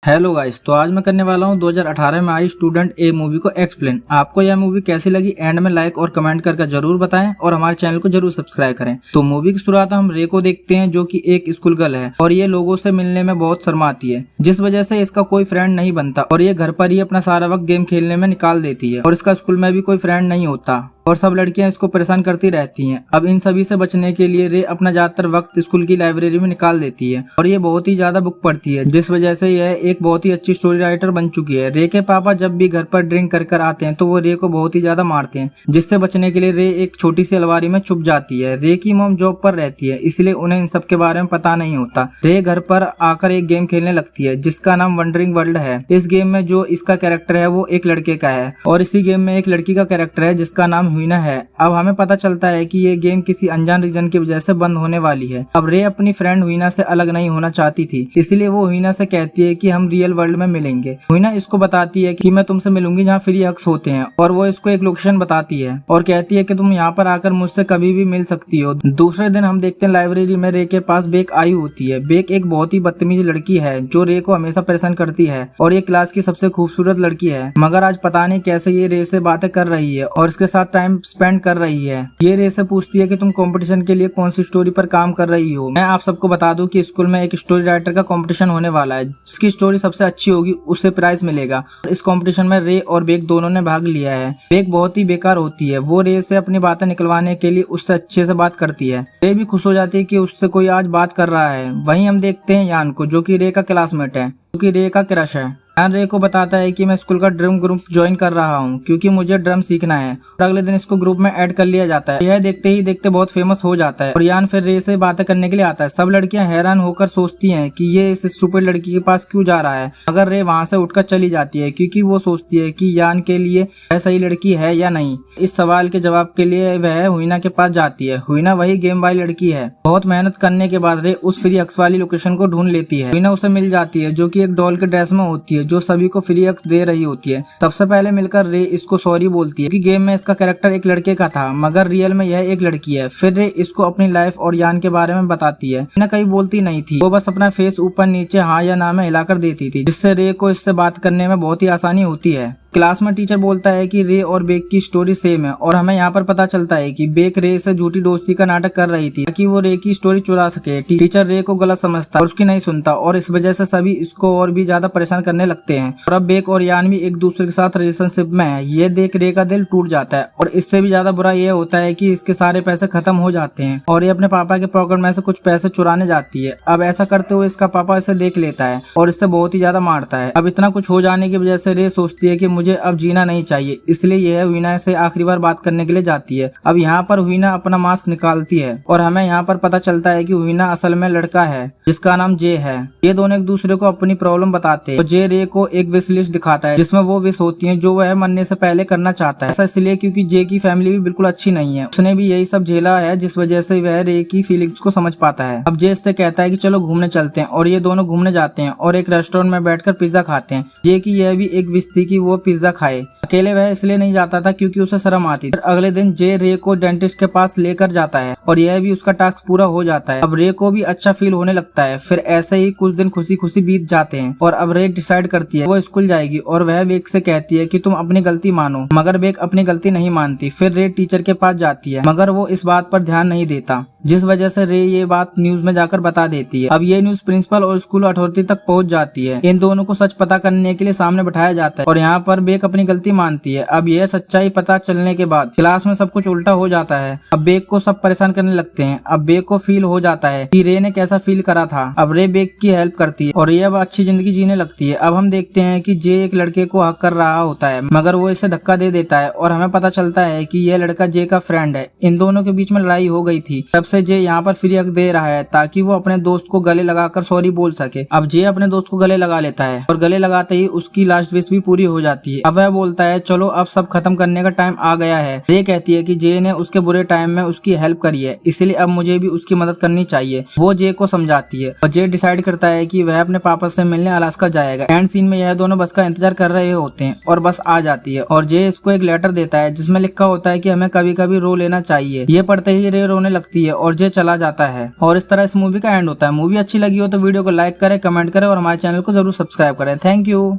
Hello guys, तो आज मैं करने वाला हूँ 2018 में आई स्टूडेंट ए मूवी को एक्सप्लेन। आपको यह मूवी कैसी लगी एंड में लाइक और कमेंट करके जरूर बताएं और हमारे चैनल को जरूर सब्सक्राइब करें। तो मूवी की शुरुआत हम रे को देखते हैं जो कि एक स्कूल गर्ल है और ये लोगों से मिलने में बहुत शर्माती है, जिस वजह से इसका कोई फ्रेंड नहीं बनता और ये घर पर ही अपना सारा वक्त गेम खेलने में निकाल देती है और इसका स्कूल में भी कोई फ्रेंड नहीं होता और सब लड़कियां इसको परेशान करती रहती हैं। अब इन सभी से बचने के लिए रे अपना ज्यादातर वक्त स्कूल की लाइब्रेरी में निकाल देती है और ये बहुत ही ज्यादा बुक पढ़ती है, जिस वजह से यह एक बहुत ही अच्छी स्टोरी राइटर बन चुकी है। रे के पापा जब भी घर पर ड्रिंक कर आते हैं तो वो रे को बहुत ही ज्यादा मारते हैं, जिससे बचने के लिए रे एक छोटी सी अलमारी में छुप जाती है। रे की मॉम जॉब पर रहती है, इसलिए उन्हें इन सब के बारे में पता नहीं होता। रे घर पर आकर एक गेम खेलने लगती है जिसका नाम वंडरिंग वर्ल्ड है। इस गेम में जो इसका कैरेक्टर है वो एक लड़के का है और इसी गेम में एक लड़की का कैरेक्टर है जिसका नाम हुईना है। अब हमें पता चलता है कि ये गेम किसी अनजान रीजन की वजह से बंद होने वाली है। अब रे अपनी फ्रेंड हुईना से अलग नहीं होना चाहती थी, इसलिए वो हुईना से कहती है कि हम रियल वर्ल्ड में मिलेंगे। हुईना इसको बताती है कि मैं तुमसे मिलूंगी जहाँ फ्री हक्स होते हैं और वो इसको एक लोकेशन बताती है और कहती है कि तुम यहाँ पर आकर मुझसे कभी भी मिल सकती हो। दूसरे दिन हम देखते हैं लाइब्रेरी में रे के पास बेक आई होती है। बेक एक बहुत ही बदतमीज लड़की है जो रे को हमेशा परेशान करती है और ये क्लास की सबसे खूबसूरत लड़की है, मगर आज पता नहीं कैसे ये रे से बातें कर रही है और इसके साथ टाइम स्पेंड कर रही है। ये रे से पूछती है कि तुम कंपटीशन के लिए कौन सी स्टोरी पर काम कर रही हो। मैं आप सबको बता दूं कि स्कूल में एक स्टोरी राइटर का कंपटीशन होने वाला है, जिसकी स्टोरी सबसे अच्छी होगी उसे प्राइज मिलेगा। इस कंपटीशन में रे और बेक दोनों ने भाग लिया है। बेक बहुत ही बेकार होती है, वो रे से अपनी बातें निकलवाने के लिए उससे अच्छे से बात करती है। रे भी खुश हो जाती है कि उससे कोई आज बात कर रहा है। वहीं हम देखते हैं यान को, जो कि रे का क्लासमेट है, जो कि रे का क्रश है। यान रे को बताता है कि मैं स्कूल का ड्रम ग्रुप ज्वाइन कर रहा हूँ क्योंकि मुझे ड्रम सीखना है और अगले दिन इसको ग्रुप में ऐड कर लिया जाता है। यह देखते ही देखते बहुत फेमस हो जाता है और यान फिर रे से बातें करने के लिए आता है। सब लड़कियां हैरान होकर सोचती हैं कि ये इस स्टूपिड लड़की के पास क्यों जा रहा है, मगर रे वहां से उठकर चली जाती है क्योंकि वो सोचती है कि यान के लिए वह सही लड़की है या नहीं। इस सवाल के जवाब के लिए वह हुईना के पास जाती है। हुईना वही गेम वाली लड़की है। बहुत मेहनत करने के बाद रे उस फ्री हक्स वाली लोकेशन को ढूंढ लेती है। हुईना उसे मिल जाती है जो कि एक डॉल के ड्रेस में होती है जो सभी को फ्री हक्स दे रही होती है। सबसे पहले मिलकर रे इसको सॉरी बोलती है कि गेम में इसका कैरेक्टर एक लड़के का था मगर रियल में यह एक लड़की है। फिर रे इसको अपनी लाइफ और यान के बारे में बताती है। ना कहीं बोलती नहीं थी, वो बस अपना फेस ऊपर नीचे हाँ या ना में हिलाकर देती थी, जिससे रे को इससे बात करने में बहुत ही आसानी होती है। क्लास में टीचर बोलता है कि रे और बेक की स्टोरी सेम है और हमें यहाँ पर पता चलता है कि बेक रे से झूठी दोस्ती का नाटक कर रही थी ताकि वो रे की स्टोरी चुरा सके। टीचर रे को गलत समझता और उसकी नहीं सुनता और इस वजह से सभी इसको और भी ज्यादा परेशान करने लगते हैं और अब बेक और यान भी एक दूसरे के साथ रिलेशनशिप में है। ये देख रे का दिल टूट जाता है और इससे भी ज्यादा बुरा ये होता है कि इसके सारे पैसे खत्म हो जाते हैं और ये अपने पापा के पॉकेट में से कुछ पैसे चुराने जाती है। अब ऐसा करते हुए इसका पापा इसे देख लेता है और इससे बहुत ही ज्यादा मारता है। अब इतना कुछ हो जाने की वजह से रे सोचती है कि मुझे अब जीना नहीं चाहिए, इसलिए यह हुईना से आखिरी बार बात करने के लिए जाती है। अब यहाँ पर हुईना अपना मास्क निकालती है और हमें यहाँ पर पता चलता है कि हुईना असल में लड़का है जिसका नाम जे है। ये दोनों एक दूसरे को अपनी प्रॉब्लम बताते हैं और जे रे को एक विश लिस्ट दिखाता है जिसमें वो विश होती है जो वह मरने से पहले करना चाहता है। ऐसा इसलिए क्योंकि जे की फैमिली भी बिल्कुल अच्छी नहीं है, उसने भी यही सब झेला है जिस वजह से वह रे की फीलिंग्स को समझ पाता है। अब जे इससे कहता है कि चलो घूमने चलते हैं और ये दोनों घूमने जाते हैं और एक रेस्टोरेंट में बैठकर पिज्जा खाते हैं। जे की यह भी एक विश थी कि वो पिज्जा खाए। अकेले वह इसलिए नहीं जाता था क्योंकि उसे शर्म आती थी। अगले दिन जे रे को डेंटिस्ट के पास लेकर जाता है और यह भी उसका टास्क पूरा हो जाता है। अब रे को भी अच्छा फील होने लगता है। फिर ऐसे ही कुछ दिन खुशी खुशी बीत जाते हैं और अब रे डिसाइड करती है वो स्कूल जाएगी और वह बेक से कहती है कि तुम अपनी गलती मानो, मगर बेक अपनी गलती नहीं मानती। फिर रे टीचर के पास जाती है मगर वो इस बात पर ध्यान नहीं देता, जिस वजह से रे ये बात न्यूज में जाकर बता देती है। अब ये न्यूज प्रिंसिपल और स्कूल अथॉरिटी तक पहुंच जाती है। इन दोनों को सच पता करने के लिए सामने बैठाया जाता है और यहाँ पर बेक अपनी गलती मानती है। अब यह सच्चाई पता चलने के बाद क्लास में सब कुछ उल्टा हो जाता है। अब बेक को सब परेशान करने लगते हैं। अब बेक को फील हो जाता है कि रे ने कैसा फील करा था। अब रे बेक की हेल्प करती है और ये अब अच्छी जिंदगी जीने लगती है। अब हम देखते हैं कि जे एक लड़के को हक कर रहा होता है मगर वो इसे धक्का दे देता है और हमें पता चलता है कि यह लड़का जे का फ्रेंड है। इन दोनों के बीच में लड़ाई हो गई थी, तब से जे यहाँ पर फ्री हक दे रहा है ताकि वो अपने दोस्त को गले लगाकर सॉरी बोल सके। अब जे अपने दोस्त को गले लगा लेता है और गले लगाते ही उसकी लास्ट विश भी पूरी हो जाती है। अब वह बोलता है चलो अब सब खत्म करने का टाइम आ गया है। रे कहती है कि जे ने उसके बुरे टाइम में उसकी हेल्प करी है, इसलिए अब मुझे भी उसकी मदद करनी चाहिए। वो जे को समझाती है और जे डिसाइड करता है कि वह अपने पापा से मिलने अलास्का जाएगा। एंड सीन में यह दोनों बस का इंतजार कर रहे होते हैं और बस आ जाती है और जे इसको एक लेटर देता है जिसमें लिखा होता है कि हमें कभी कभी रो लेना चाहिए। ये पढ़ते ही रे रोने लगती है और जे चला जाता है और इस तरह इस मूवी का एंड होता है। मूवी अच्छी लगी हो तो वीडियो को लाइक करें, कमेंट करें और हमारे चैनल को जरूर सब्सक्राइब करें। Thank you.